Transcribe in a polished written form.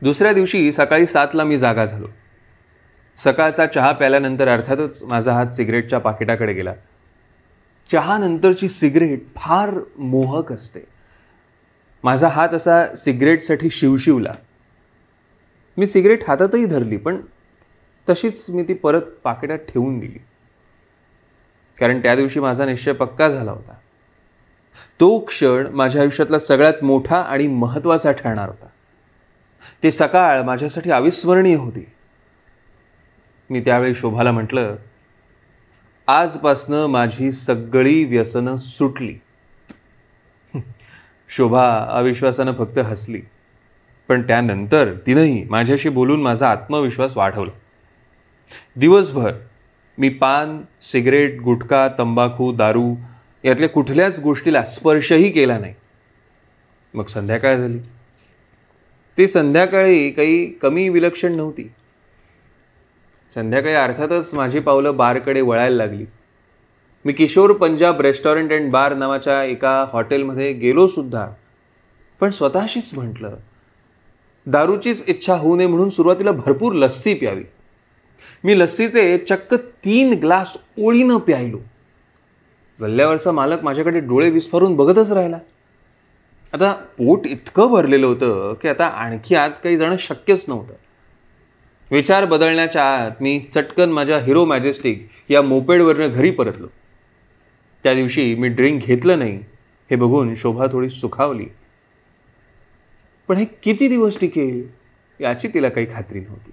दुसऱ्या दिवशी सकाळी 7ला मी जागा झालो. सकाळचा चहा प्याल्यानंतर अर्थातच माझा हात सिगरेटच्या पाकिटाकडे गेला. चहानंतरची सिगरेट फार मोहक असते. माझा हात असा सिगरेटसाठी शिवशिवला. मी सिगरेट हातातही धरली, पण तशीच मी ती परत पाकिटात ठेवून दिली. कारण त्या दिवशी माझा निश्चय पक्का झाला होता. तो क्षण माझ्या आयुष्यातला सगळ्यात मोठा आणि महत्त्वाचा ठरणार होता. ते सकाळ माझ्यासाठी अविस्मरणीय होती. मी त्यावेळी शोभाला म्हटलं, आजपासनं माझी सगळी व्यसनं सुटली. शोभा अविश्वासानं फक्त हसली, पण त्यानंतर तिनंही माझ्याशी बोलून माझा आत्मविश्वास वाढवला. दिवसभर मी पान, सिगरेट, गुटखा, तंबाखू, दारू यातल्या कुठल्याच गोष्टीला स्पर्शही केला नाही. मग संध्याकाळ झाली. ती संध्याकाळी काही कमी विलक्षण नव्हती. संध्याकाळी अर्थातच माझी पावलं बारकडे वळायला लागली. मी किशोर पंजाब रेस्टॉरंट अँड बार नावाच्या एका हॉटेलमध्ये गेलो सुद्धा, पण स्वतःशीच म्हटलं, दारूचीच इच्छा होऊ नये म्हणून सुरुवातीला भरपूर लस्सी प्यावी. मी लस्सीचे चक्क 3 ग्लास ओळीनं प्यायलो. गल्ल्यावरचा मालक माझ्याकडे डोळे विस्फारून बघतच राहिला. आता पोट इतकं भरलेलं होतं की आता आणखी आत काही जाणं शक्यच नव्हतं. विचार बदलण्याच्या आत मी चटकन माझ्या हिरो मॅजेस्टिक या मोपेडवरनं घरी परतलो. त्या दिवशी मी ड्रिंक घेतलं नाही हे बघून शोभा थोडी सुखावली, पण हे किती दिवस टिकेल याची तिला काही खात्री नव्हती.